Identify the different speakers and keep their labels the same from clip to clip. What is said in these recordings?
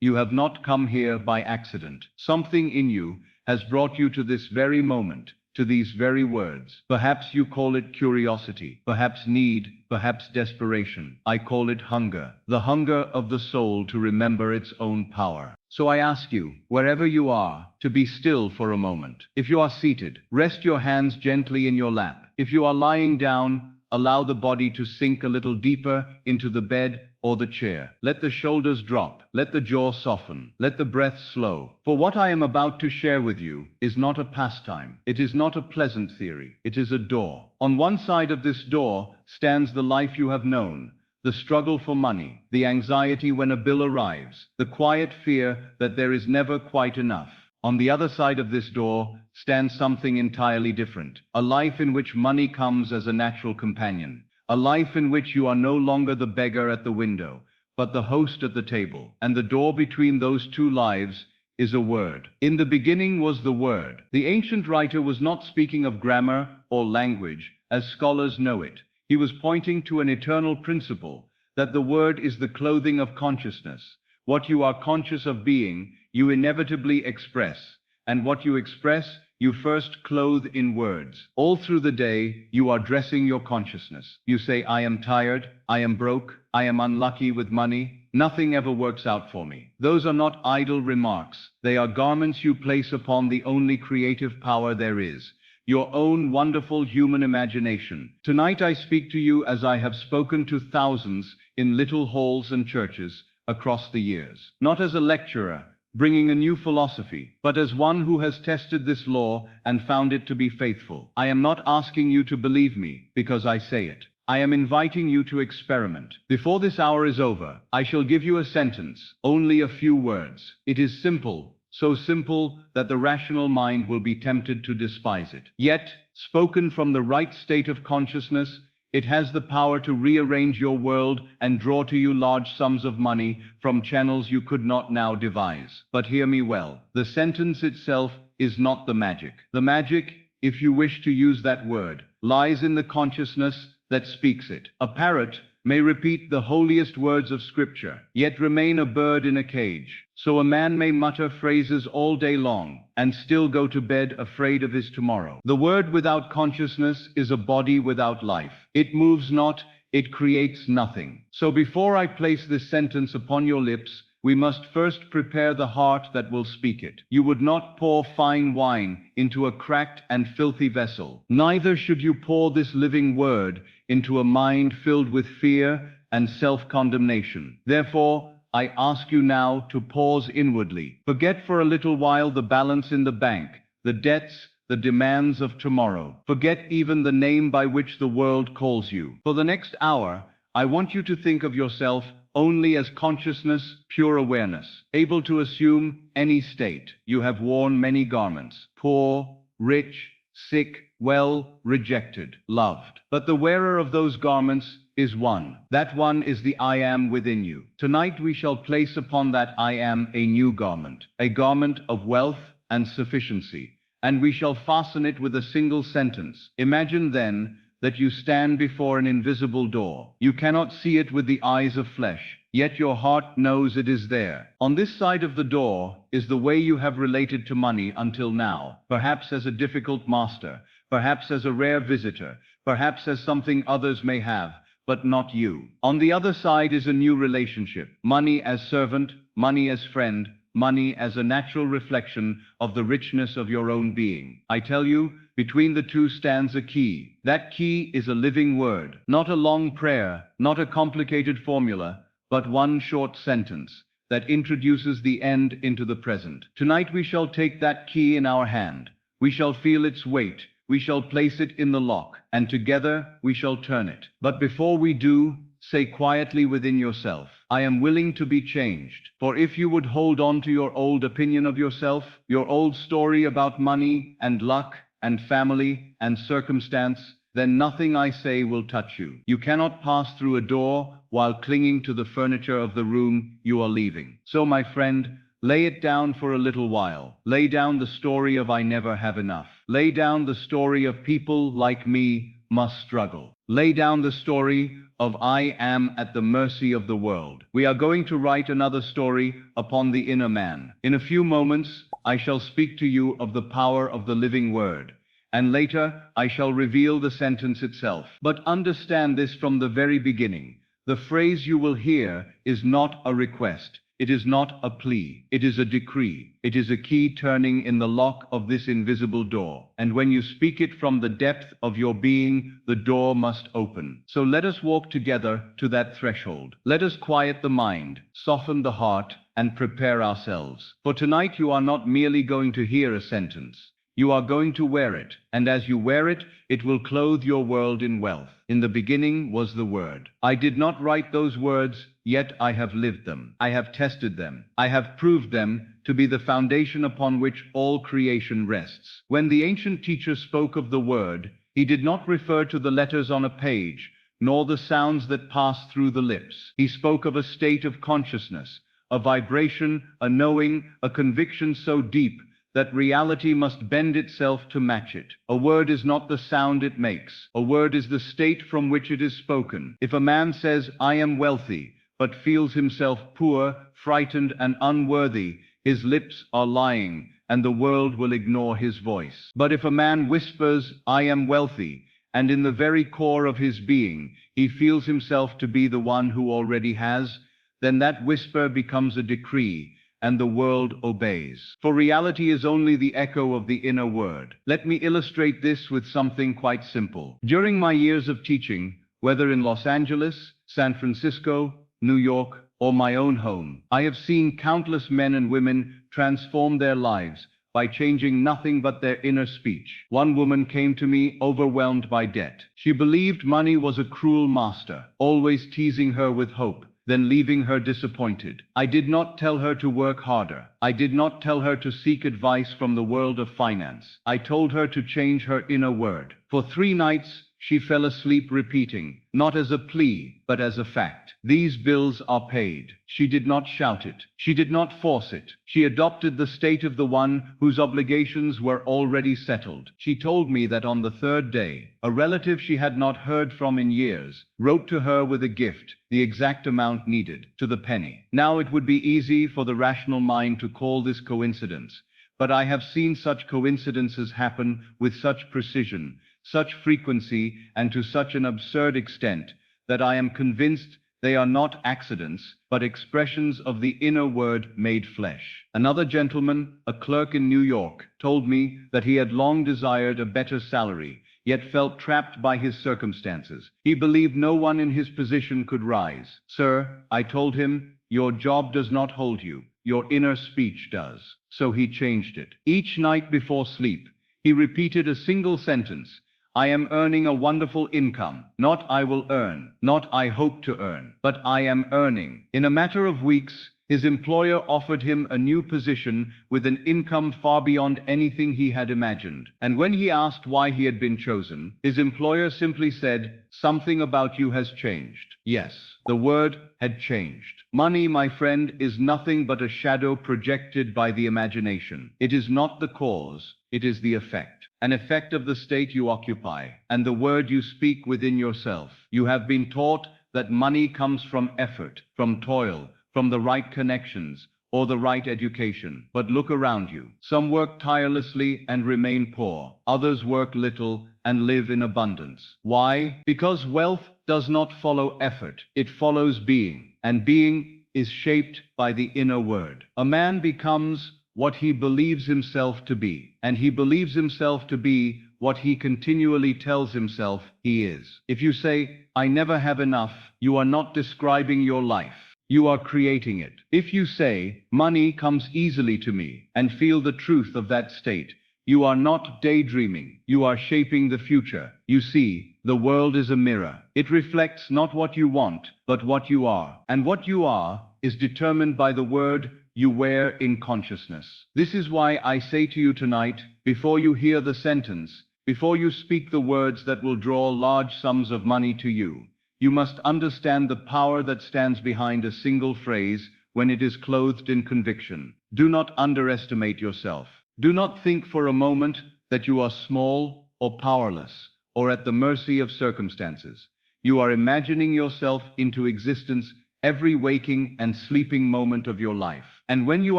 Speaker 1: You have not come here by accident. Something in you has brought you to this very moment, to these very words. Perhaps you call it curiosity, perhaps need, perhaps desperation. I call it hunger, the hunger of the soul to remember its own power. So I ask you, wherever you are, to be still for a moment. If you are seated, rest your hands gently in your lap. If you are lying down, allow the body to sink a little deeper into the bed or the chair. Let the shoulders drop. Let the jaw soften. Let the breath slow. For what I am about to share with you is not a pastime. It is not a pleasant theory. It is a door. On one side of this door stands the life you have known, the struggle for money, the anxiety when a bill arrives, the quiet fear that there is never quite enough. On the other side of this door stands something entirely different, a life in which money comes as a natural companion, a life in which you are no longer the beggar at the window, but the host at the table. And the door between those two lives is a word. In the beginning was the Word. The ancient writer was not speaking of grammar or language, as scholars know it. He was pointing to an eternal principle, that the Word is the clothing of consciousness. What you are conscious of being, you inevitably express, and what you express, you first clothe in words. All through the day, you are dressing your consciousness. You say, I am tired, I am broke, I am unlucky with money, nothing ever works out for me. Those are not idle remarks. They are garments you place upon the only creative power there is, your own wonderful human imagination. Tonight I speak to you as I have spoken to thousands in little halls and churches across the years. Not as a lecturer, bringing a new philosophy, but as one who has tested this law and found it to be faithful. I am not asking you to believe me because I say it. I am inviting you to experiment. Before this hour is over, I shall give you a sentence, only a few words. It is simple, so simple that the rational mind will be tempted to despise it. Yet, spoken from the right state of consciousness, it has the power to rearrange your world and draw to you large sums of money from channels you could not now devise. But hear me well. The sentence itself is not the magic. The magic, if you wish to use that word, lies in the consciousness that speaks it. A parrot may repeat the holiest words of Scripture, yet remain a bird in a cage. So a man may mutter phrases all day long, and still go to bed afraid of his tomorrow. The word without consciousness is a body without life. It moves not, it creates nothing. So before I place this sentence upon your lips, we must first prepare the heart that will speak it. You would not pour fine wine into a cracked and filthy vessel. Neither should you pour this living word into a mind filled with fear and self-condemnation. Therefore, I ask you now to pause inwardly. Forget for a little while the balance in the bank, the debts, the demands of tomorrow. Forget even the name by which the world calls you. For the next hour, I want you to think of yourself only as consciousness, pure awareness, able to assume any state. You have worn many garments, poor, rich, sick, well, rejected, loved. But the wearer of those garments is one. That one is the I am within you. Tonight we shall place upon that I am a new garment, a garment of wealth and sufficiency, and we shall fasten it with a single sentence. Imagine then that you stand before an invisible door. You cannot see it with the eyes of flesh, yet your heart knows it is there. On this side of the door is the way you have related to money until now, perhaps as a difficult master, perhaps as a rare visitor, perhaps as something others may have, but not you. On the other side is a new relationship. Money as servant, money as friend, money as a natural reflection of the richness of your own being. I tell you, between the two stands a key. That key is a living word, not a long prayer, not a complicated formula, but one short sentence that introduces the end into the present. Tonight we shall take that key in our hand. We shall feel its weight. We shall place it in the lock, and together we shall turn it. But before we do, say quietly within yourself, I am willing to be changed. For if you would hold on to your old opinion of yourself, your old story about money and luck and family and circumstance, then nothing I say will touch you. You cannot pass through a door while clinging to the furniture of the room you are leaving. So, my friend, lay it down for a little while. Lay down the story of I never have enough. Lay down the story of people like me must struggle. Lay down the story of I am at the mercy of the world. We are going to write another story upon the inner man. In a few moments, I shall speak to you of the power of the living word, and later I shall reveal the sentence itself. But understand this from the very beginning. The phrase you will hear is not a request. It is not a plea. It is a decree. It is a key turning in the lock of this invisible door. And when you speak it from the depth of your being, the door must open. So let us walk together to that threshold. Let us quiet the mind, soften the heart, and prepare ourselves. For tonight you are not merely going to hear a sentence. You are going to wear it, and as you wear it, it will clothe your world in wealth. In the beginning was the Word. I did not write those words, yet I have lived them. I have tested them. I have proved them to be the foundation upon which all creation rests. When the ancient teacher spoke of the Word, he did not refer to the letters on a page, nor the sounds that pass through the lips. He spoke of a state of consciousness, a vibration, a knowing, a conviction so deep that reality must bend itself to match it. A word is not the sound it makes. A word is the state from which it is spoken. If a man says, I am wealthy, but feels himself poor, frightened, and unworthy, his lips are lying, and the world will ignore his voice. But if a man whispers, I am wealthy, and in the very core of his being, he feels himself to be the one who already has, then that whisper becomes a decree, and the world obeys. For reality is only the echo of the inner word. Let me illustrate this with something quite simple. During my years of teaching, whether in Los Angeles, San Francisco, New York, or my own home, I have seen countless men and women transform their lives by changing nothing but their inner speech. One woman came to me overwhelmed by debt. She believed money was a cruel master, always teasing her with hope, then leaving her disappointed. I did not tell her to work harder. I did not tell her to seek advice from the world of finance. I told her to change her inner word. For 3 nights, she fell asleep repeating, not as a plea, but as a fact, these bills are paid. She did not shout it. She did not force it. She adopted the state of the one whose obligations were already settled. She told me that on the 3rd day, a relative she had not heard from in years wrote to her with a gift, the exact amount needed, to the penny. Now it would be easy for the rational mind to call this coincidence, but I have seen such coincidences happen with such precision, such frequency, and to such an absurd extent, that I am convinced they are not accidents, but expressions of the inner word made flesh. Another gentleman, a clerk in New York, told me that he had long desired a better salary, yet felt trapped by his circumstances. He believed no one in his position could rise. Sir, I told him, your job does not hold you. Your inner speech does. So he changed it. Each night before sleep, he repeated a single sentence. I am earning a wonderful income. Not I will earn, not I hope to earn, but I am earning. In a matter of weeks, his employer offered him a new position with an income far beyond anything he had imagined. And when he asked why he had been chosen, his employer simply said, something about you has changed. Yes, the word had changed. Money, my friend, is nothing but a shadow projected by the imagination. It is not the cause, it is the effect. An effect of the state you occupy, and the word you speak within yourself. You have been taught that money comes from effort, from toil, from the right connections, or the right education. But look around you. Some work tirelessly and remain poor. Others work little and live in abundance. Why? Because wealth does not follow effort. It follows being, and being is shaped by the inner word. A man becomes what he believes himself to be, and he believes himself to be what he continually tells himself he is. If you say, I never have enough, you are not describing your life. You are creating it. If you say, money comes easily to me, and feel the truth of that state, you are not daydreaming. You are shaping the future. You see, the world is a mirror. It reflects not what you want, but what you are. And what you are is determined by the word you wear in consciousness. This is why I say to you tonight, before you hear the sentence, before you speak the words that will draw large sums of money to you, you must understand the power that stands behind a single phrase when it is clothed in conviction. Do not underestimate yourself. Do not think for a moment that you are small or powerless or at the mercy of circumstances. You are imagining yourself into existence every waking and sleeping moment of your life. And when you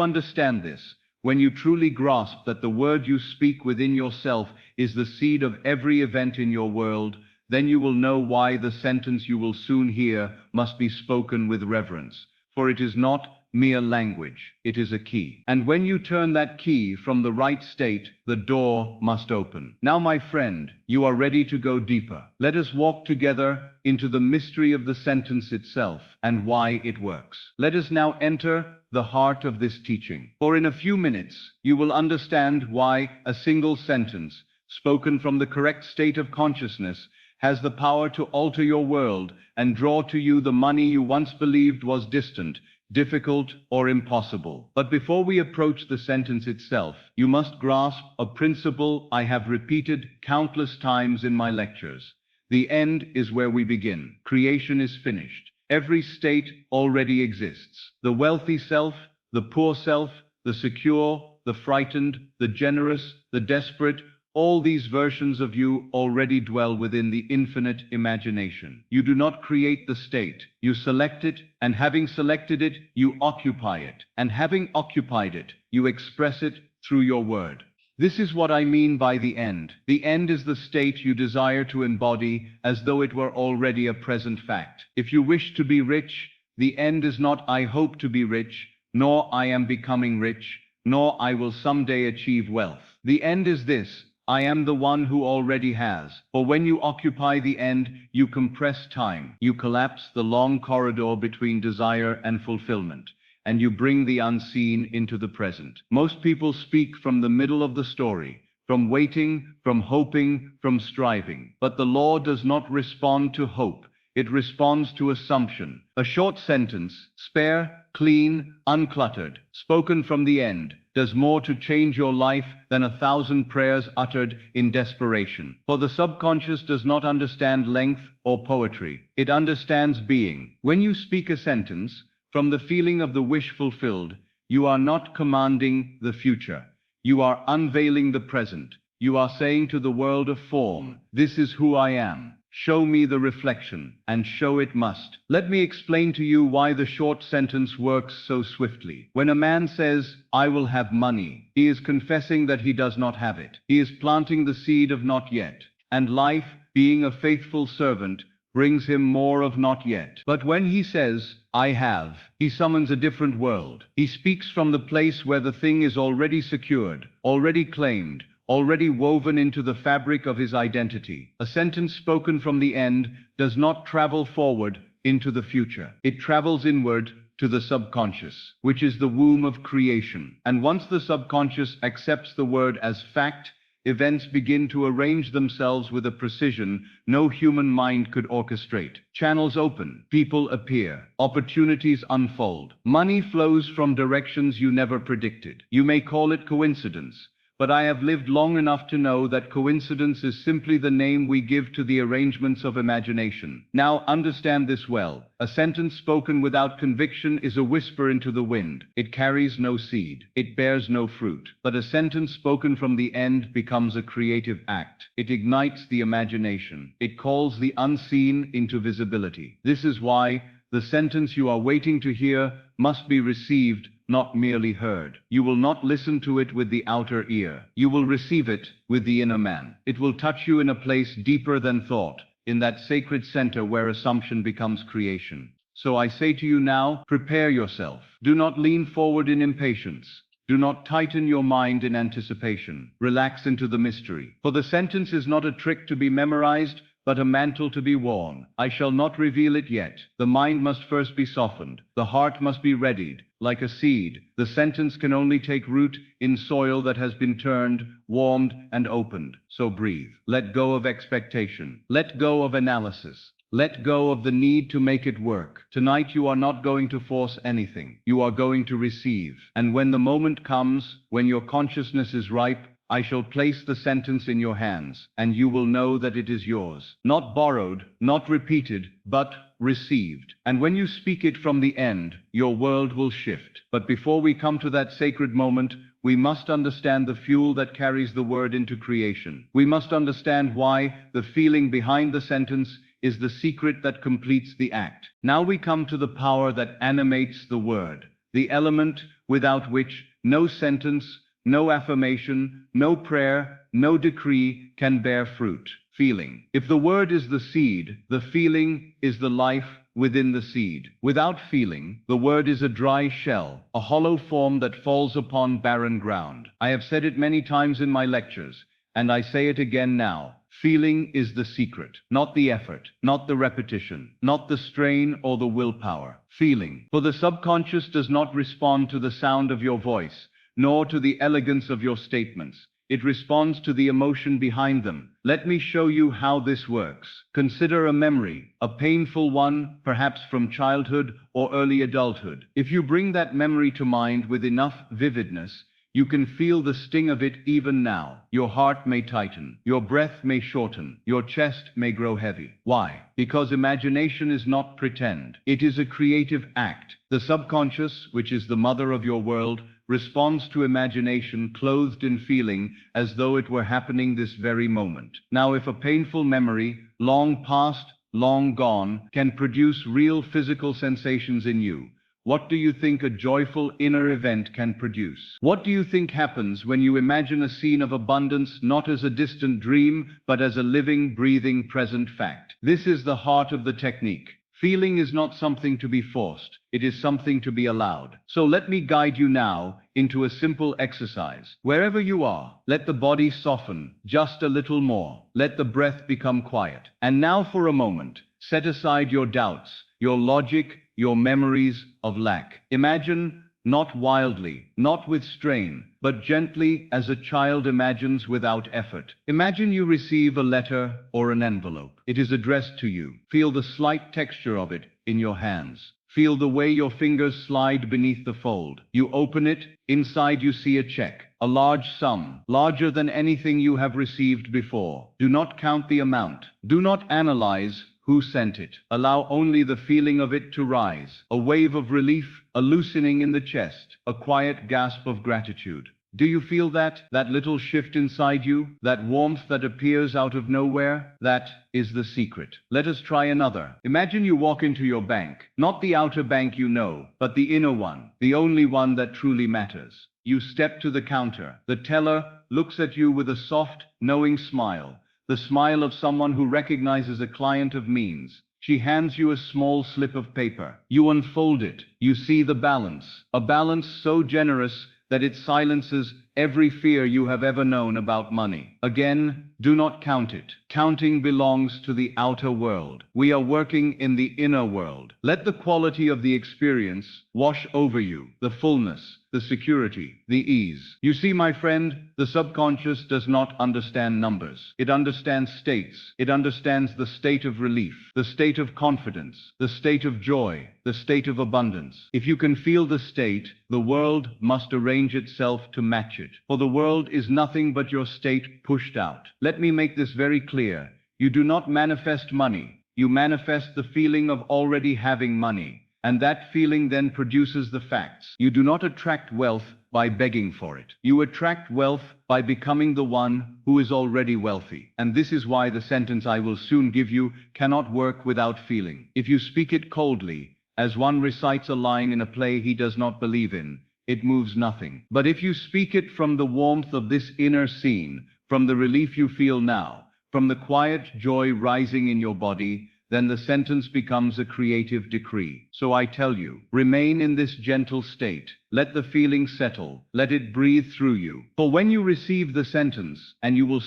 Speaker 1: understand this, when you truly grasp that the word you speak within yourself is the seed of every event in your world, then you will know why the sentence you will soon hear must be spoken with reverence. For it is not mere language, it is a key. And when you turn that key from the right state, the door must open. Now, my friend, you are ready to go deeper. Let us walk together into the mystery of the sentence itself and why it works. Let us now enter the heart of this teaching. For in a few minutes, you will understand why a single sentence, spoken from the correct state of consciousness, has the power to alter your world and draw to you the money you once believed was distant, difficult, or impossible. But before we approach the sentence itself, you must grasp a principle I have repeated countless times in my lectures. The end is where we begin. Creation is finished. Every state already exists. The wealthy self, the poor self, the secure, the frightened, the generous, the desperate, all these versions of you already dwell within the infinite imagination. You do not create the state. You select it, and having selected it, you occupy it. And having occupied it, you express it through your word. This is what I mean by the end. The end is the state you desire to embody as though it were already a present fact. If you wish to be rich, the end is not I hope to be rich, nor I am becoming rich, nor I will someday achieve wealth. The end is this: I am the one who already has. For when you occupy the end, you compress time. You collapse the long corridor between desire and fulfillment, and you bring the unseen into the present. Most people speak from the middle of the story, from waiting, from hoping, from striving. But the law does not respond to hope. It responds to assumption. A short sentence, spare, clean, uncluttered, spoken from the end, does more to change your life than 1,000 prayers uttered in desperation. For the subconscious does not understand length or poetry. It understands being. When you speak a sentence from the feeling of the wish fulfilled, you are not commanding the future. You are unveiling the present. You are saying to the world of form, this is who I am. Show me the reflection, and show it must. Let me explain to you why the short sentence works so swiftly. When a man says, I will have money, he is confessing that he does not have it. He is planting the seed of not yet. And life, being a faithful servant, brings him more of not yet. But when he says, I have, he summons a different world. He speaks from the place where the thing is already secured, already claimed, already woven into the fabric of his identity. A sentence spoken from the end does not travel forward into the future. It travels inward to the subconscious, which is the womb of creation. And once the subconscious accepts the word as fact, events begin to arrange themselves with a precision no human mind could orchestrate. Channels open, people appear, opportunities unfold. Money flows from directions you never predicted. You may call it coincidence, but I have lived long enough to know that coincidence is simply the name we give to the arrangements of imagination. Now understand this well. A sentence spoken without conviction is a whisper into the wind. It carries no seed. It bears no fruit. But a sentence spoken from the end becomes a creative act. It ignites the imagination. It calls the unseen into visibility. This is why the sentence you are waiting to hear must be received, not merely heard. You will not listen to it with the outer ear. You will receive it with the inner man. It will touch you in a place deeper than thought, in that sacred center where assumption becomes creation. So I say to you now, prepare yourself. Do not lean forward in impatience. Do not tighten your mind in anticipation. Relax into the mystery. For the sentence is not a trick to be memorized, but a mantle to be worn. I shall not reveal it yet. The mind must first be softened. The heart must be readied. Like a seed, the sentence can only take root in soil that has been turned, warmed, and opened. So breathe. Let go of expectation. Let go of analysis. Let go of the need to make it work. Tonight you are not going to force anything. You are going to receive. And when the moment comes, when your consciousness is ripe, I shall place the sentence in your hands, and you will know that it is yours. Not borrowed, not repeated, but received. And when you speak it from the end, your world will shift. But before we come to that sacred moment, we must understand the fuel that carries the word into creation. We must understand why the feeling behind the sentence is the secret that completes the act. Now we come to the power that animates the word, the element without which no sentence, no affirmation, no prayer, no decree can bear fruit. Feeling. If the word is the seed, the feeling is the life within the seed. Without feeling, the word is a dry shell, a hollow form that falls upon barren ground. I have said it many times in my lectures, and I say it again now. Feeling is the secret, not the effort, not the repetition, not the strain or the willpower. Feeling. For the subconscious does not respond to the sound of your voice, nor to the elegance of your statements. It responds to the emotion behind them. Let me show you how this works. Consider a memory, a painful one, perhaps from childhood or early adulthood. If you bring that memory to mind with enough vividness, you can feel the sting of it even now. Your heart may tighten, your breath may shorten, your chest may grow heavy. Why? Because imagination is not pretend. It is a creative act. The subconscious, which is the mother of your world, responds to imagination clothed in feeling as though it were happening this very moment. Now, if a painful memory, long past, long gone, can produce real physical sensations in you, what do you think a joyful inner event can produce? What do you think happens when you imagine a scene of abundance not as a distant dream, but as a living, breathing, present fact? This is the heart of the technique. Feeling is not something to be forced, it is something to be allowed. So let me guide you now into a simple exercise. Wherever you are, let the body soften just a little more. Let the breath become quiet. And now for a moment, set aside your doubts, your logic, your memories of lack. Imagine, not wildly, not with strain, but gently as a child imagines without effort. Imagine you receive a letter or an envelope. It is addressed to you. Feel the slight texture of it in your hands. Feel the way your fingers slide beneath the fold. You open it, inside you see a check, a large sum, larger than anything you have received before. Do not count the amount. Do not analyze who sent it. Allow only the feeling of it to rise. A wave of relief, a loosening in the chest, a quiet gasp of gratitude. Do you feel that? That little shift inside you? That warmth that appears out of nowhere? That is the secret. Let us try another. Imagine you walk into your bank. Not the outer bank you know, but the inner one. The only one that truly matters. You step to the counter. The teller looks at you with a soft, knowing smile. The smile of someone who recognizes a client of means. She hands you a small slip of paper. You unfold it. You see the balance. A balance so generous that it silences every fear you have ever known about money. Again, do not count it. Counting belongs to the outer world. We are working in the inner world. Let the quality of the experience wash over you, the fullness, the security, the ease. You see, my friend, the subconscious does not understand numbers. It understands states. It understands the state of relief, the state of confidence, the state of joy, the state of abundance. If you can feel the state, the world must arrange itself to match it. For the world is nothing but your state pushed out. Let me make this very clear. You do not manifest money. You manifest the feeling of already having money. And that feeling then produces the facts. You do not attract wealth by begging for it. You attract wealth by becoming the one who is already wealthy. And this is why the sentence I will soon give you cannot work without feeling. If you speak it coldly, as one recites a line in a play he does not believe in, it moves nothing. But if you speak it from the warmth of this inner scene, from the relief you feel now, from the quiet joy rising in your body, then the sentence becomes a creative decree. So I tell you, remain in this gentle state. Let the feeling settle. Let it breathe through you. For when you receive the sentence, and you will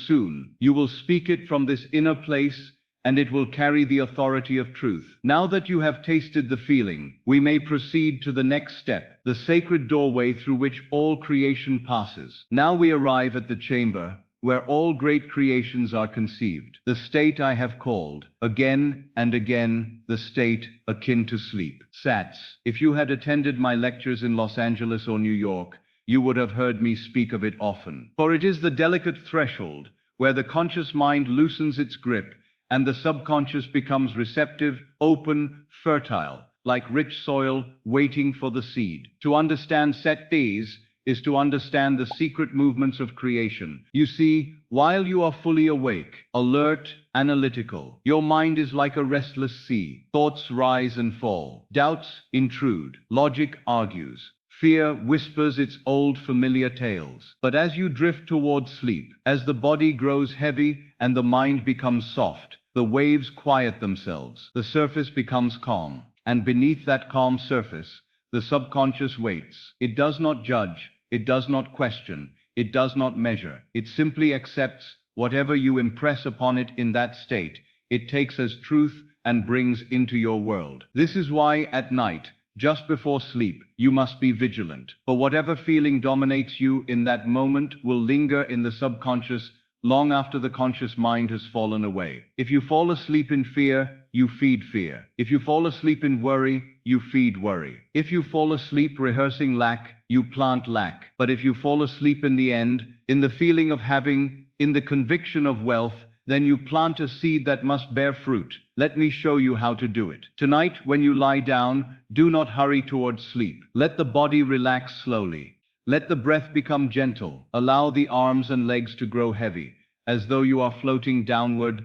Speaker 1: speak it from this inner place, and it will carry the authority of truth. Now that you have tasted the feeling, we may proceed to the next step, the sacred doorway through which all creation passes. Now we arrive at the chamber where all great creations are conceived. The state I have called, again and again, the state akin to sleep. Sats, if you had attended my lectures in Los Angeles or New York, you would have heard me speak of it often. For it is the delicate threshold where the conscious mind loosens its grip and the subconscious becomes receptive, open, fertile, like rich soil waiting for the seed. To understand set days is to understand the secret movements of creation. You see, while you are fully awake, alert, analytical, your mind is like a restless sea. Thoughts rise and fall. Doubts intrude. Logic argues. Fear whispers its old familiar tales. But as you drift towards sleep, as the body grows heavy and the mind becomes soft, the waves quiet themselves, the surface becomes calm, and beneath that calm surface, the subconscious waits. It does not judge, it does not question, it does not measure. It simply accepts whatever you impress upon it in that state. It takes as truth and brings into your world. This is why at night, just before sleep, you must be vigilant. For whatever feeling dominates you in that moment will linger in the subconscious long after the conscious mind has fallen away. If you fall asleep in fear, you feed fear. If you fall asleep in worry, you feed worry. If you fall asleep rehearsing lack, you plant lack. But if you fall asleep in the end, in the feeling of having, in the conviction of wealth, then you plant a seed that must bear fruit. Let me show you how to do it. Tonight, when you lie down, do not hurry towards sleep. Let the body relax slowly. Let the breath become gentle. Allow the arms and legs to grow heavy, as though you are floating downward,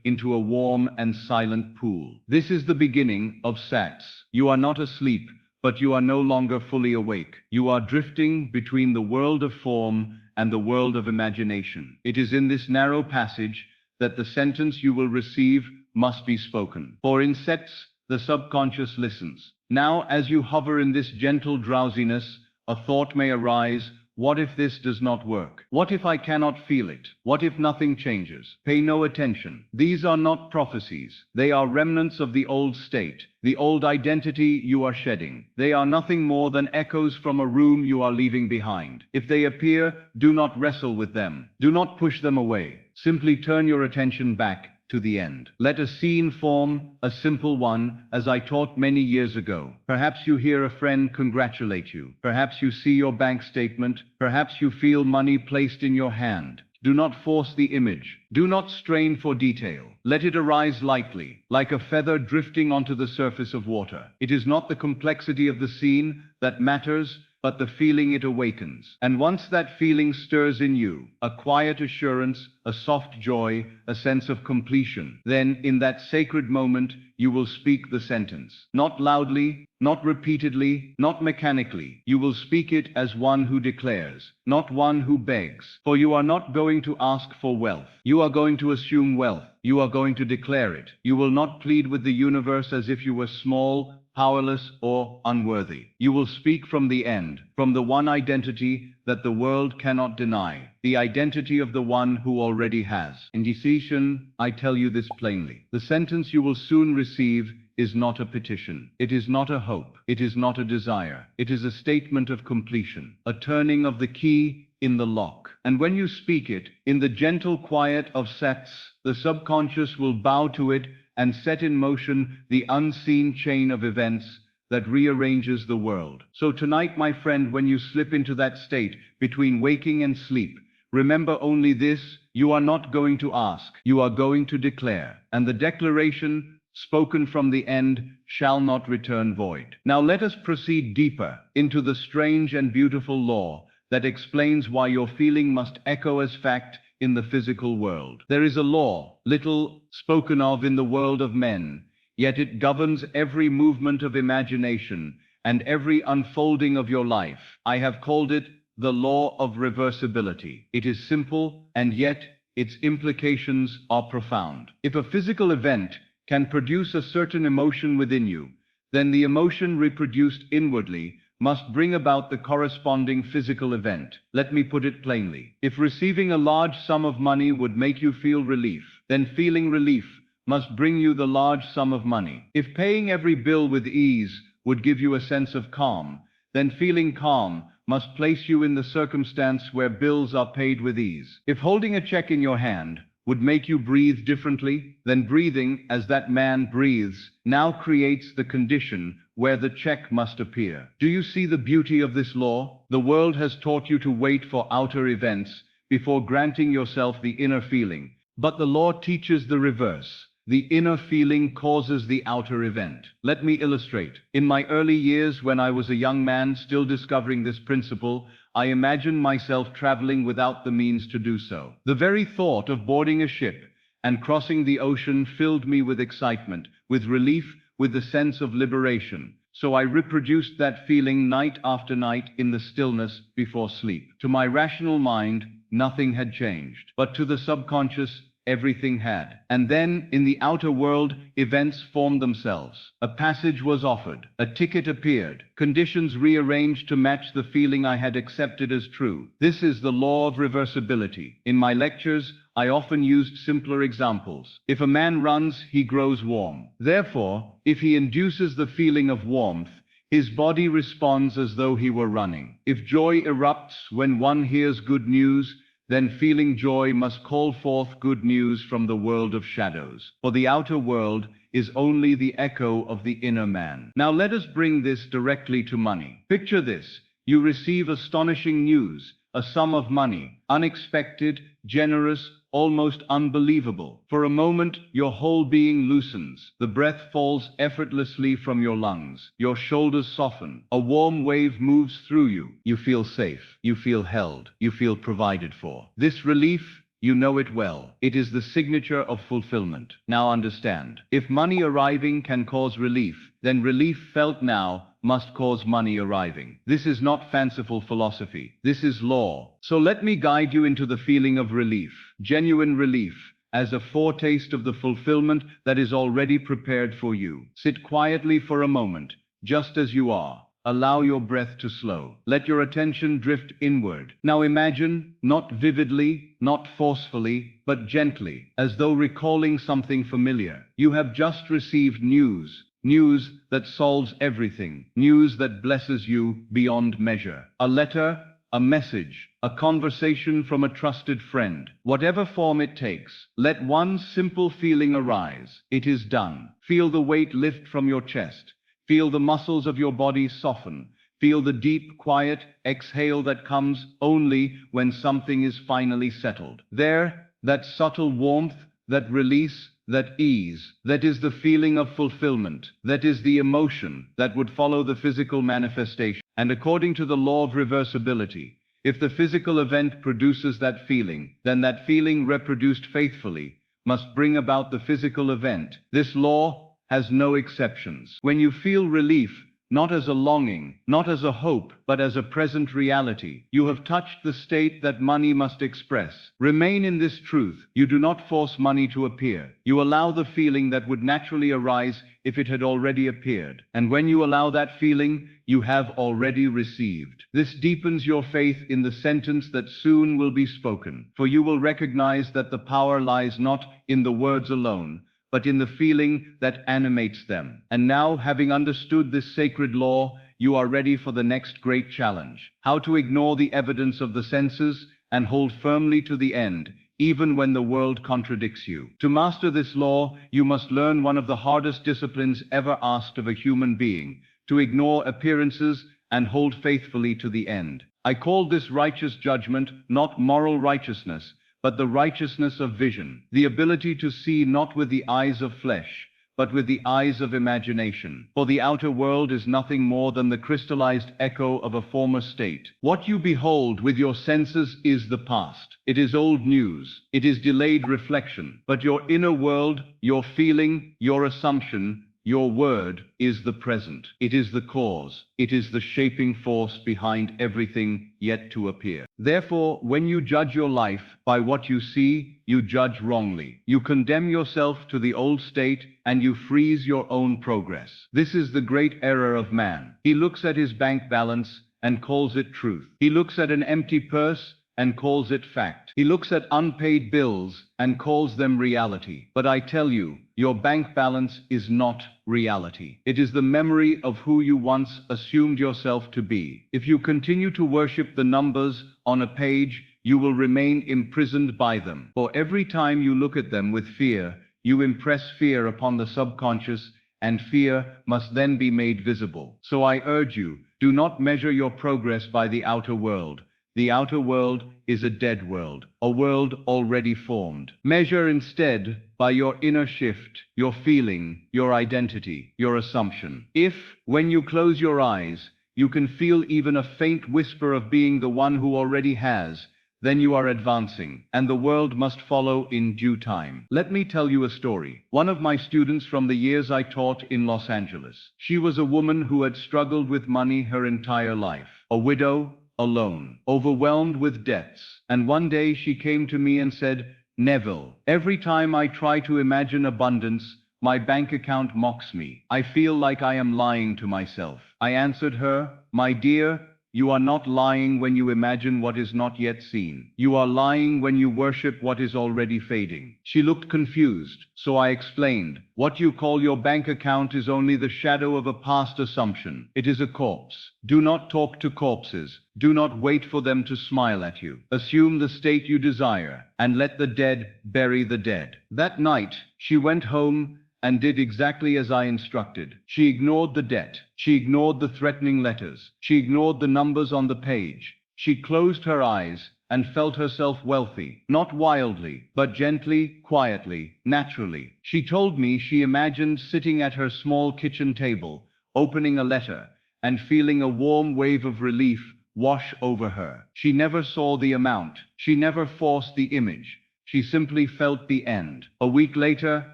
Speaker 1: into a warm and silent pool. This is the beginning of sats. You are not asleep, but you are no longer fully awake. You are drifting between the world of form and the world of imagination. It is in this narrow passage that the sentence you will receive must be spoken. For in sets, the subconscious listens. Now, as you hover in this gentle drowsiness, a thought may arise. What if this does not work? What if I cannot feel it? What if nothing changes? Pay no attention. These are not prophecies. They are remnants of the old state, the old identity you are shedding. They are nothing more than echoes from a room you are leaving behind. If they appear, do not wrestle with them. Do not push them away. Simply turn your attention back to the end. Let a scene form, a simple one, as I taught many years ago. Perhaps you hear a friend congratulate you. Perhaps you see your bank statement. Perhaps you feel money placed in your hand. Do not force the image. Do not strain for detail. Let it arise lightly, like a feather drifting onto the surface of water. It is not the complexity of the scene that matters, but the feeling it awakens. And once that feeling stirs in you, a quiet assurance, a soft joy, a sense of completion, then in that sacred moment, you will speak the sentence. Not loudly, not repeatedly, not mechanically. You will speak it as one who declares, not one who begs. For you are not going to ask for wealth. You are going to assume wealth. You are going to declare it. You will not plead with the universe as if you were small, powerless, or unworthy. You will speak from the end, from the one identity that the world cannot deny, the identity of the one who already has. In decision, I tell you this plainly. The sentence you will soon receive is not a petition. It is not a hope. It is not a desire. It is a statement of completion, a turning of the key in the lock. And when you speak it, in the gentle quiet of sets, the subconscious will bow to it and set in motion the unseen chain of events that rearranges the world. So tonight, my friend, when you slip into that state between waking and sleep, remember only this: you are not going to ask, you are going to declare. And the declaration, spoken from the end, shall not return void. Now let us proceed deeper into the strange and beautiful law that explains why your feeling must echo as fact in the physical world. There is a law, little spoken of in the world of men, yet it governs every movement of imagination and every unfolding of your life. I have called it the law of reversibility. It is simple, and yet its implications are profound. If a physical event can produce a certain emotion within you, then the emotion reproduced inwardly must bring about the corresponding physical event. Let me put it plainly. If receiving a large sum of money would make you feel relief, then feeling relief must bring you the large sum of money. If paying every bill with ease would give you a sense of calm, then feeling calm must place you in the circumstance where bills are paid with ease. If holding a check in your hand would make you breathe differently, then breathing as that man breathes now creates the condition where the check must appear. Do you see the beauty of this law? The world has taught you to wait for outer events before granting yourself the inner feeling. But the law teaches the reverse. The inner feeling causes the outer event. Let me illustrate. In my early years, when I was a young man still discovering this principle, I imagined myself traveling without the means to do so. The very thought of boarding a ship and crossing the ocean filled me with excitement, with relief, with the sense of liberation. So I reproduced that feeling night after night in the stillness before sleep. To my rational mind, nothing had changed. But to the subconscious, everything had. And then, in the outer world, events formed themselves. A passage was offered. A ticket appeared. Conditions rearranged to match the feeling I had accepted as true. This is the law of reversibility. In my lectures, I often used simpler examples. If a man runs, he grows warm. Therefore, if he induces the feeling of warmth, his body responds as though he were running. If joy erupts when one hears good news, then feeling joy must call forth good news from the world of shadows. For the outer world is only the echo of the inner man. Now let us bring this directly to money. Picture this. You receive astonishing news, a sum of money, unexpected, generous, almost unbelievable. For a moment, your whole being loosens. The breath falls effortlessly from your lungs. Your shoulders soften. A warm wave moves through you. You feel safe. You feel held. You feel provided for. This relief, you know it well. It is the signature of fulfillment. Now understand. If money arriving can cause relief, then relief felt now must cause money arriving. This is not fanciful philosophy. This is law. So let me guide you into the feeling of relief, genuine relief, as a foretaste of the fulfillment that is already prepared for you. Sit quietly for a moment, just as you are. Allow your breath to slow. Let your attention drift inward. Now imagine, not vividly, not forcefully, but gently, as though recalling something familiar. You have just received news. News that solves everything. News that blesses you beyond measure. A letter, a message, a conversation from a trusted friend. Whatever form it takes, let one simple feeling arise. It is done. Feel the weight lift from your chest. Feel the muscles of your body soften. Feel the deep, quiet exhale that comes only when something is finally settled. There, that subtle warmth, that release, that ease, that is the feeling of fulfillment. That is the emotion that would follow the physical manifestation. And according to the law of reversibility, if the physical event produces that feeling, then that feeling reproduced faithfully must bring about the physical event. This law has no exceptions. When you feel relief, not as a longing, not as a hope, but as a present reality, you have touched the state that money must express. Remain in this truth. You do not force money to appear. You allow the feeling that would naturally arise if it had already appeared. And when you allow that feeling, you have already received. This deepens your faith in the sentence that soon will be spoken. For you will recognize that the power lies not in the words alone, but in the feeling that animates them. And now, having understood this sacred law, you are ready for the next great challenge. How to ignore the evidence of the senses and hold firmly to the end, even when the world contradicts you. To master this law, you must learn one of the hardest disciplines ever asked of a human being, to ignore appearances and hold faithfully to the end. I call this righteous judgment, not moral righteousness, but the righteousness of vision, the ability to see not with the eyes of flesh, but with the eyes of imagination. For the outer world is nothing more than the crystallized echo of a former state. What you behold with your senses is the past. It is old news. It is delayed reflection. But your inner world, your feeling, your assumption, your word is the present. It is the cause. It is the shaping force behind everything yet to appear. Therefore, when you judge your life by what you see, you judge wrongly. You condemn yourself to the old state and you freeze your own progress. This is the great error of man. He looks at his bank balance and calls it truth. He looks at an empty purse and calls it fact. He looks at unpaid bills and calls them reality. But I tell you, your bank balance is not reality. It is the memory of who you once assumed yourself to be. If you continue to worship the numbers on a page, you will remain imprisoned by them. For every time you look at them with fear, you impress fear upon the subconscious, and fear must then be made visible. So I urge you, do not measure your progress by the outer world. The outer world is a dead world, a world already formed. Measure instead by your inner shift, your feeling, your identity, your assumption. If, when you close your eyes, you can feel even a faint whisper of being the one who already has, then you are advancing, and the world must follow in due time. Let me tell you a story. One of my students from the years I taught in Los Angeles. She was a woman who had struggled with money her entire life. A widow, alone, overwhelmed with debts. And one day she came to me and said, "Neville, every time I try to imagine abundance, my bank account mocks me. I feel like I am lying to myself." I answered her, "My dear, you are not lying when you imagine what is not yet seen. You are lying when you worship what is already fading." She looked confused, so I explained, "What you call your bank account is only the shadow of a past assumption. It is a corpse. Do not talk to corpses. Do not wait for them to smile at you. Assume the state you desire, and let the dead bury the dead." That night, she went home and did exactly as I instructed. She ignored the debt. She ignored the threatening letters. She ignored the numbers on the page. She closed her eyes and felt herself wealthy, not wildly, but gently, quietly, naturally. She told me she imagined sitting at her small kitchen table, opening a letter, and feeling a warm wave of relief wash over her. She never saw the amount. She never forced the image. She simply felt the end. A week later,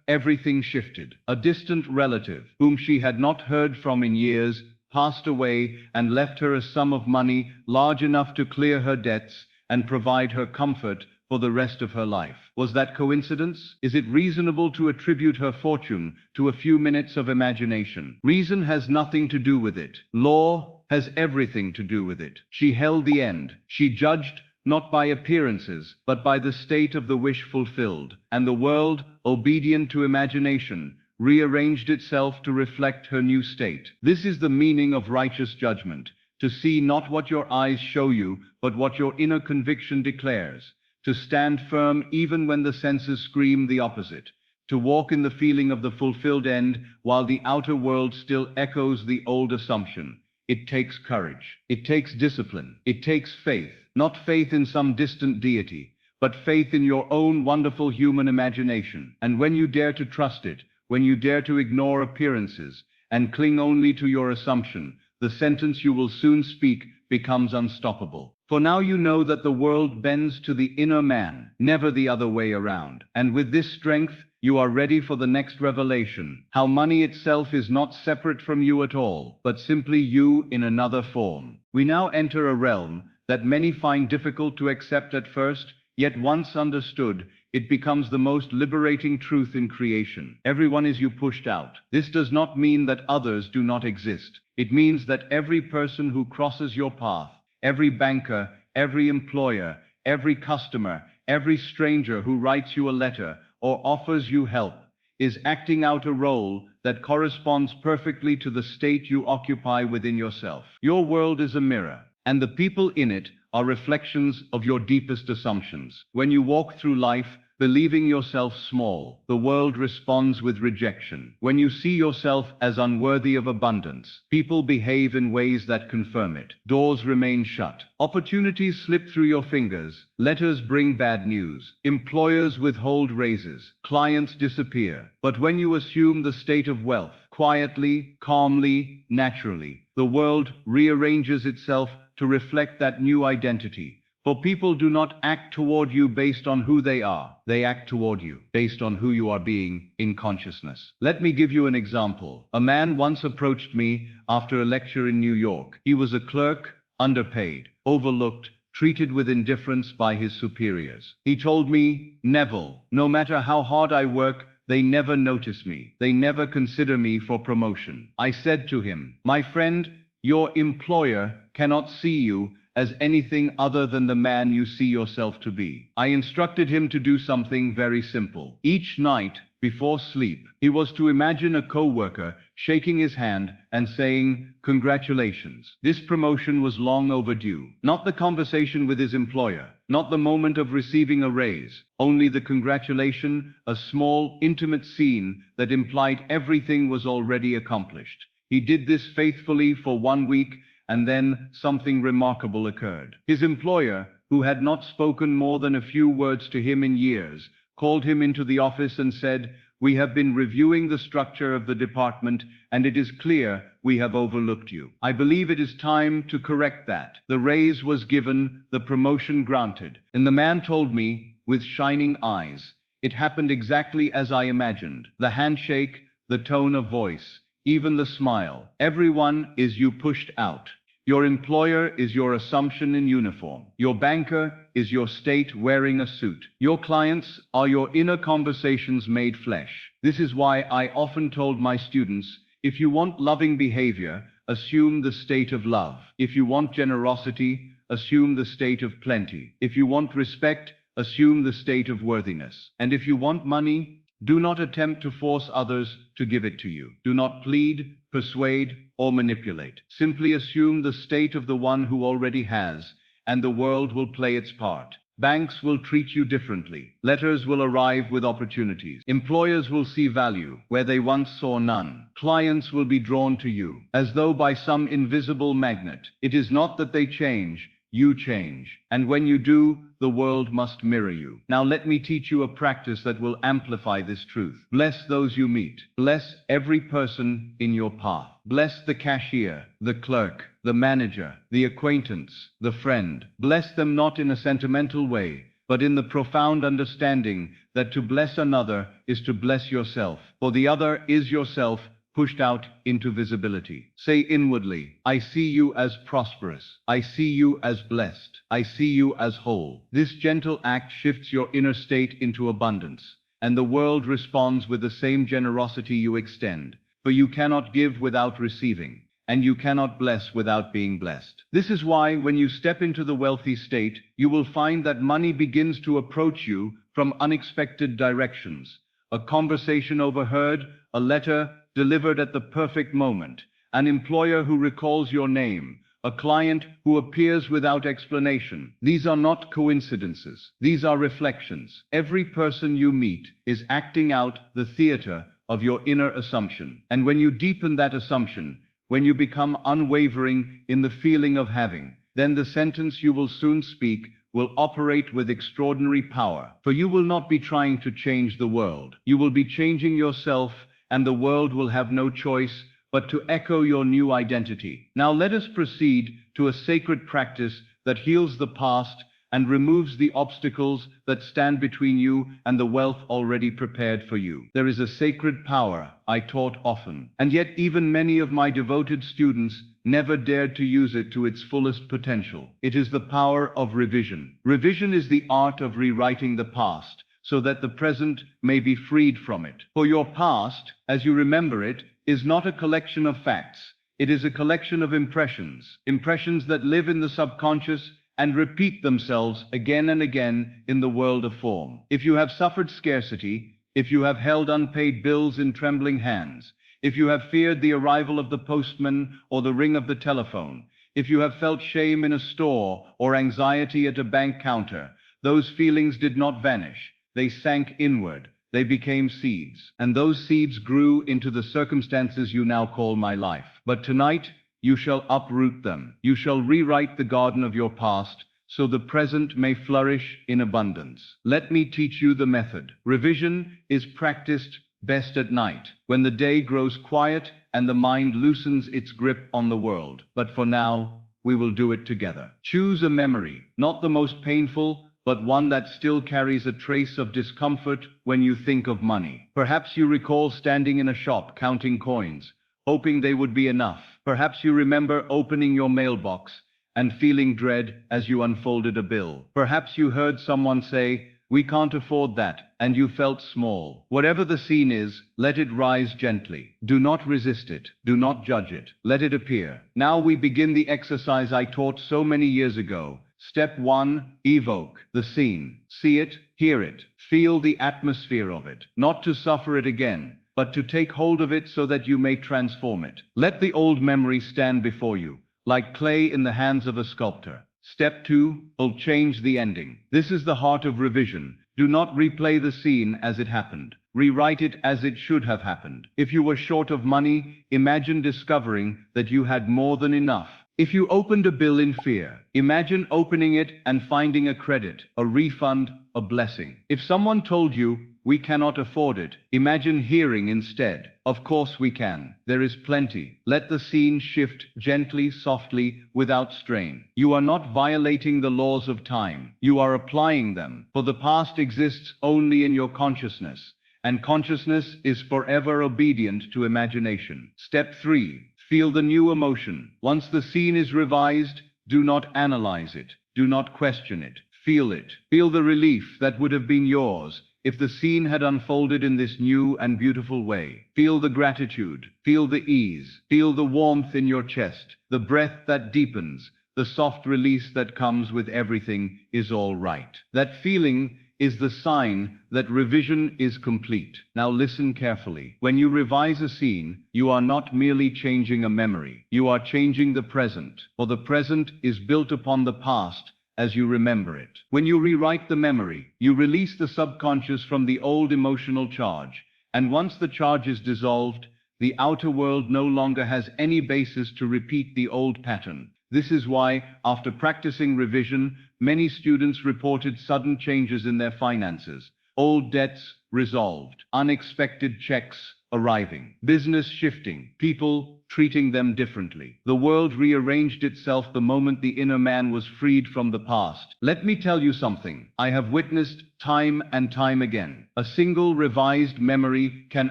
Speaker 1: everything shifted. A distant relative, whom she had not heard from in years, passed away and left her a sum of money large enough to clear her debts and provide her comfort for the rest of her life. Was that coincidence? Is it reasonable to attribute her fortune to a few minutes of imagination? Reason has nothing to do with it. Law has everything to do with it. She held the end. She judged not by appearances, but by the state of the wish fulfilled. And the world, obedient to imagination, rearranged itself to reflect her new state. This is the meaning of righteous judgment: to see not what your eyes show you, but what your inner conviction declares. To stand firm even when the senses scream the opposite. To walk in the feeling of the fulfilled end while the outer world still echoes the old assumption. It takes courage. It takes discipline. It takes faith. Not faith in some distant deity, but faith in your own wonderful human imagination. And when you dare to trust it, when you dare to ignore appearances and cling only to your assumption, the sentence you will soon speak becomes unstoppable. For now you know that the world bends to the inner man, never the other way around. And with this strength, you are ready for the next revelation: how money itself is not separate from you at all, but simply you in another form. We now enter a realm that many find difficult to accept at first, yet once understood, it becomes the most liberating truth in creation. Everyone is you pushed out. This does not mean that others do not exist. It means that every person who crosses your path, every banker, every employer, every customer, every stranger who writes you a letter or offers you help, is acting out a role that corresponds perfectly to the state you occupy within yourself. Your world is a mirror, and the people in it are reflections of your deepest assumptions. When you walk through life believing yourself small, the world responds with rejection. When you see yourself as unworthy of abundance, people behave in ways that confirm it. Doors remain shut. Opportunities slip through your fingers. Letters bring bad news. Employers withhold raises. Clients disappear. But when you assume the state of wealth, quietly, calmly, naturally, the world rearranges itself to reflect that new identity. For people do not act toward you based on who they are. They act toward you based on who you are being in consciousness. Let me give you an example. A man once approached me after a lecture in New York. He was a clerk, underpaid, overlooked, treated with indifference by his superiors. He told me, "Neville, no matter how hard I work, they never notice me. They never consider me for promotion." I said to him, "My friend, your employer cannot see you as anything other than the man you see yourself to be." I instructed him to do something very simple. Each night, before sleep. He was to imagine a co-worker shaking his hand and saying, "Congratulations." This promotion was long overdue. Not the conversation with his employer, not the moment of receiving a raise, only the congratulation, a small, intimate scene that implied everything was already accomplished. He did this faithfully for 1 week, and then something remarkable occurred. His employer, who had not spoken more than a few words to him in years, called him into the office and said, "We have been reviewing the structure of the department, and it is clear we have overlooked you. I believe it is time to correct that." The raise was given, the promotion granted, and the man told me, with shining eyes, "It happened exactly as I imagined. The handshake, the tone of voice, even the smile. Everyone is you pushed out. Your employer is your assumption in uniform. Your banker is your state wearing a suit. Your clients are your inner conversations made flesh." This is why I often told my students, if you want loving behavior, assume the state of love. If you want generosity, assume the state of plenty. If you want respect, assume the state of worthiness. And if you want money, do not attempt to force others to give it to you. Do not plead, persuade, or manipulate. Simply assume the state of the one who already has, and the world will play its part. Banks will treat you differently. Letters will arrive with opportunities. Employers will see value where they once saw none. Clients will be drawn to you, as though by some invisible magnet. It is not that they change, you change. And when you do, the world must mirror you. Now let me teach you a practice that will amplify this truth. Bless those you meet. Bless every person in your path. Bless the cashier, the clerk, the manager, the acquaintance, the friend. Bless them not in a sentimental way, but in the profound understanding that to bless another is to bless yourself, for the other is yourself, pushed out into visibility. Say inwardly, "I see you as prosperous. I see you as blessed. I see you as whole." This gentle act shifts your inner state into abundance, and the world responds with the same generosity you extend. For you cannot give without receiving, and you cannot bless without being blessed. This is why when you step into the wealthy state, you will find that money begins to approach you from unexpected directions. A conversation overheard, a letter delivered at the perfect moment, an employer who recalls your name, a client who appears without explanation. These are not coincidences. These are reflections. Every person you meet is acting out the theater of your inner assumption. And when you deepen that assumption, when you become unwavering in the feeling of having, then the sentence you will soon speak will operate with extraordinary power. For you will not be trying to change the world. You will be changing yourself, and the world will have no choice but to echo your new identity. Now let us proceed to a sacred practice that heals the past and removes the obstacles that stand between you and the wealth already prepared for you. There is a sacred power I taught often, and yet even many of my devoted students never dared to use it to its fullest potential. It is the power of revision. Revision is the art of rewriting the past, so that the present may be freed from it. For your past, as you remember it, is not a collection of facts. It is a collection of impressions, impressions that live in the subconscious and repeat themselves again and again in the world of form. If you have suffered scarcity, if you have held unpaid bills in trembling hands, if you have feared the arrival of the postman or the ring of the telephone, if you have felt shame in a store or anxiety at a bank counter, those feelings did not vanish. They sank inward. They became seeds. And those seeds grew into the circumstances you now call my life. But tonight, you shall uproot them. You shall rewrite the garden of your past, so the present may flourish in abundance. Let me teach you the method. Revision is practiced best at night, when the day grows quiet and the mind loosens its grip on the world. But for now, we will do it together. Choose a memory, not the most painful, but one that still carries a trace of discomfort when you think of money. Perhaps you recall standing in a shop counting coins, hoping they would be enough. Perhaps you remember opening your mailbox and feeling dread as you unfolded a bill. Perhaps you heard someone say, "We can't afford that," and you felt small. Whatever the scene is, let it rise gently. Do not resist it. Do not judge it. Let it appear. Now we begin the exercise I taught so many years ago. Step 1. Evoke the scene. See it, hear it, feel the atmosphere of it, not to suffer it again, but to take hold of it so that you may transform it. Let the old memory stand before you, like clay in the hands of a sculptor. Step 2. Will change the ending. This is the heart of revision. Do not replay the scene as it happened. Rewrite it as it should have happened. If you were short of money, imagine discovering that you had more than enough. If you opened a bill in fear, imagine opening it and finding a credit, a refund, a blessing. If someone told you, "We cannot afford it," imagine hearing instead, "Of course we can. There is plenty." Let the scene shift gently, softly, without strain. You are not violating the laws of time. You are applying them, for the past exists only in your consciousness, and consciousness is forever obedient to imagination. Step 3. Feel the new emotion. Once the scene is revised, do not analyze it. Do not question it. Feel it. Feel the relief that would have been yours if the scene had unfolded in this new and beautiful way. Feel the gratitude. Feel the ease. Feel the warmth in your chest. The breath that deepens. The soft release that comes with everything is all right. That feeling is the sign that revision is complete. Now listen carefully. When you revise a scene, you are not merely changing a memory. You are changing the present, for the present is built upon the past as you remember it. When you rewrite the memory, you release the subconscious from the old emotional charge, and once the charge is dissolved, the outer world no longer has any basis to repeat the old pattern. This is why, after practicing revision, many students reported sudden changes in their finances. Old debts resolved, unexpected checks arriving, business shifting, people treating them differently. The world rearranged itself the moment the inner man was freed from the past. Let me tell you something I have witnessed time and time again. A single revised memory can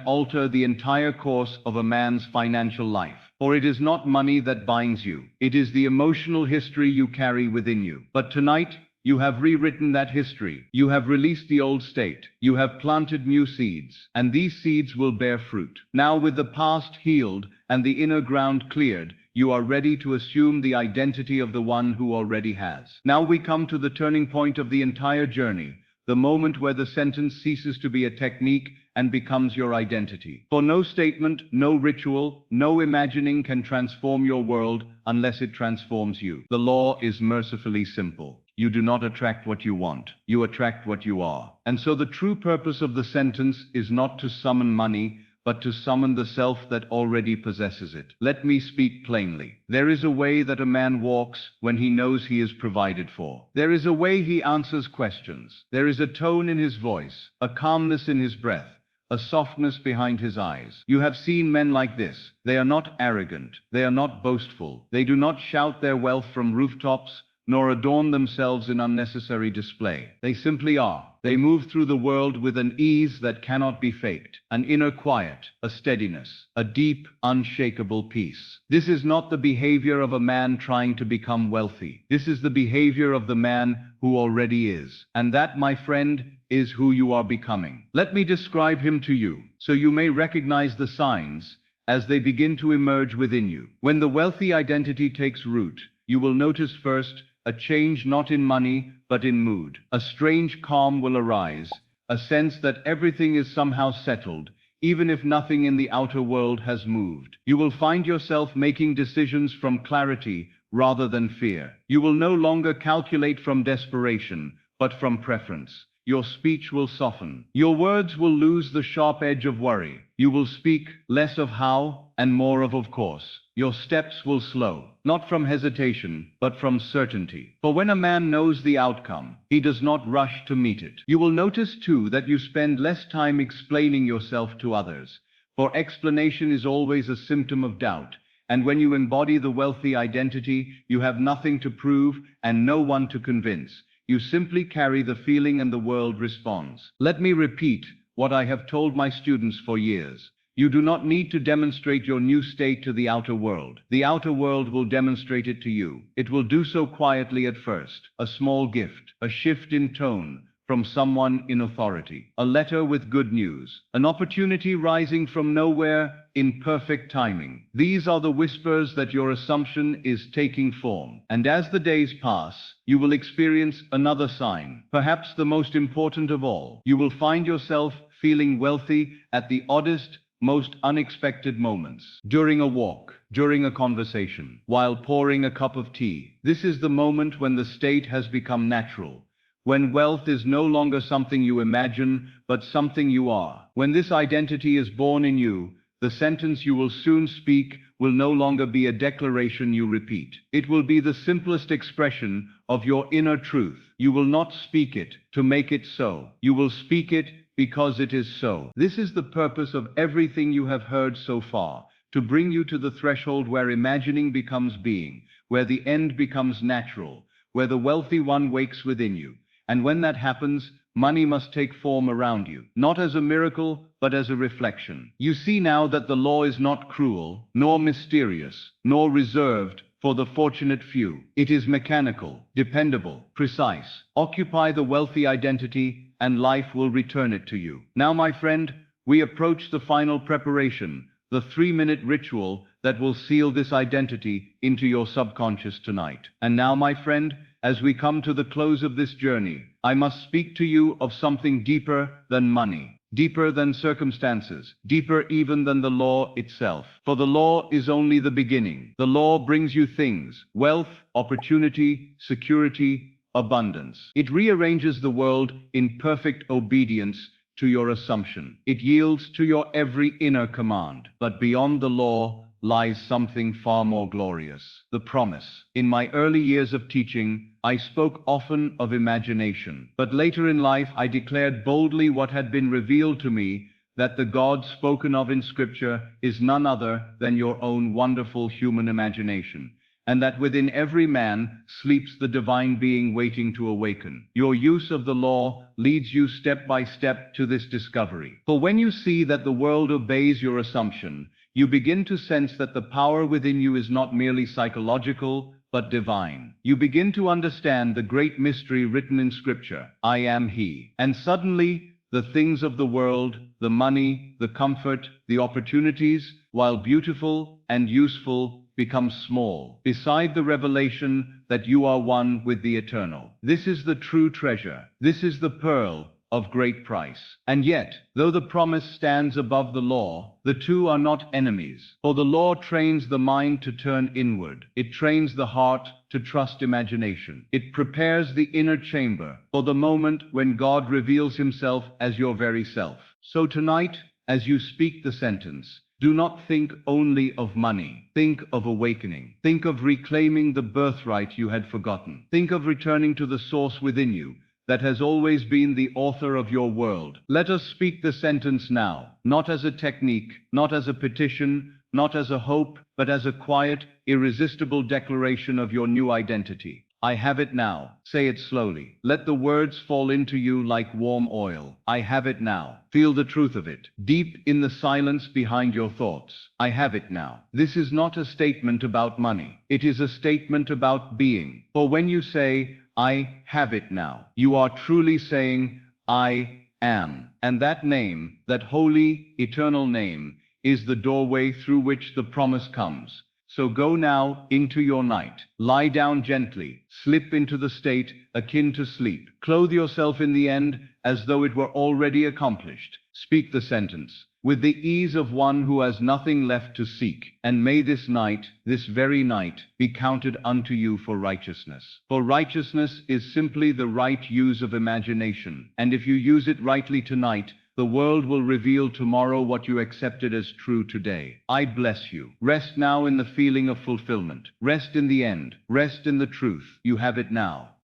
Speaker 1: alter the entire course of a man's financial life. For it is not money that binds you. It is the emotional history you carry within you. But tonight, you have rewritten that history. You have released the old state. You have planted new seeds, and these seeds will bear fruit. Now, with the past healed and the inner ground cleared, you are ready to assume the identity of the one who already has. Now we come to the turning point of the entire journey, the moment where the sentence ceases to be a technique and becomes your identity. For no statement, no ritual, no imagining can transform your world unless it transforms you. The law is mercifully simple. You do not attract what you want. You attract what you are. And so the true purpose of the sentence is not to summon money, but to summon the self that already possesses it. Let me speak plainly. There is a way that a man walks when he knows he is provided for. There is a way he answers questions. There is a tone in his voice, a calmness in his breath, a softness behind his eyes. You have seen men like this. They are not arrogant. They are not boastful. They do not shout their wealth from rooftops, nor adorn themselves in unnecessary display. They simply are. They move through the world with an ease that cannot be faked, an inner quiet, a steadiness, a deep, unshakable peace. This is not the behavior of a man trying to become wealthy. This is the behavior of the man who already is. And that, my friend, is who you are becoming. Let me describe him to you, so you may recognize the signs as they begin to emerge within you. When the wealthy identity takes root, you will notice first a change not in money, but in mood. A strange calm will arise, a sense that everything is somehow settled, even if nothing in the outer world has moved. You will find yourself making decisions from clarity rather than fear. You will no longer calculate from desperation, but from preference. Your speech will soften. Your words will lose the sharp edge of worry. You will speak less of how and more of course. Your steps will slow, not from hesitation, but from certainty. For when a man knows the outcome, he does not rush to meet it. You will notice too that you spend less time explaining yourself to others, for explanation is always a symptom of doubt. And when you embody the wealthy identity, you have nothing to prove and no one to convince. You simply carry the feeling and the world responds. Let me repeat what I have told my students for years. You do not need to demonstrate your new state to the outer world. The outer world will demonstrate it to you. It will do so quietly at first. A small gift, a shift in tone, from someone in authority, a letter with good news, an opportunity rising from nowhere in perfect timing. These are the whispers that your assumption is taking form. And as the days pass, you will experience another sign, perhaps the most important of all. You will find yourself feeling wealthy at the oddest, most unexpected moments. During a walk, during a conversation, while pouring a cup of tea. This is the moment when the state has become natural. When wealth is no longer something you imagine, but something you are. When this identity is born in you, the sentence you will soon speak will no longer be a declaration you repeat. It will be the simplest expression of your inner truth. You will not speak it to make it so. You will speak it because it is so. This is the purpose of everything you have heard so far, to bring you to the threshold where imagining becomes being, where the end becomes natural, where the wealthy one wakes within you. And when that happens, money must take form around you, not as a miracle, but as a reflection. You see now that the law is not cruel, nor mysterious, nor reserved for the fortunate few. It is mechanical, dependable, precise. Occupy the wealthy identity, and life will return it to you. Now, my friend, we approach the final preparation, the 3-minute ritual that will seal this identity into your subconscious tonight. And now, my friend, as we come to the close of this journey, I must speak to you of something deeper than money, deeper than circumstances, deeper even than the law itself. For the law is only the beginning. The law brings you things: wealth, opportunity, security, abundance. It rearranges the world in perfect obedience to your assumption. It yields to your every inner command. But beyond the law lies something far more glorious: the promise. In my early years of teaching, I spoke often of imagination. But later in life, I declared boldly what had been revealed to me, that the God spoken of in Scripture is none other than your own wonderful human imagination, and that within every man sleeps the divine being waiting to awaken. Your use of the law leads you step by step to this discovery. For when you see that the world obeys your assumption, you begin to sense that the power within you is not merely psychological, but divine. You begin to understand the great mystery written in Scripture: I am He. And suddenly, the things of the world, the money, the comfort, the opportunities, while beautiful and useful, become small beside the revelation that you are one with the eternal. This is the true treasure. This is the pearl of great price. And yet, though the promise stands above the law, the two are not enemies. For the law trains the mind to turn inward. It trains the heart to trust imagination. It prepares the inner chamber for the moment when God reveals Himself as your very self. So tonight, as you speak the sentence, do not think only of money. Think of awakening. Think of reclaiming the birthright you had forgotten. Think of returning to the source within you that has always been the author of your world. Let us speak the sentence now, not as a technique, not as a petition, not as a hope, but as a quiet, irresistible declaration of your new identity. I have it now. Say it slowly. Let the words fall into you like warm oil. I have it now. Feel the truth of it, deep in the silence behind your thoughts. I have it now. This is not a statement about money. It is a statement about being. For when you say, I have it now, you are truly saying, I am. And that name, that holy, eternal name, is the doorway through which the promise comes. So go now into your night. Lie down gently. Slip into the state akin to sleep. Clothe yourself in the end as though it were already accomplished. Speak the sentence with the ease of one who has nothing left to seek. And may this night, this very night, be counted unto you for righteousness. For righteousness is simply the right use of imagination. And if you use it rightly tonight, the world will reveal tomorrow what you accepted as true today. I bless you. Rest now in the feeling of fulfillment. Rest in the end. Rest in the truth. You have it now.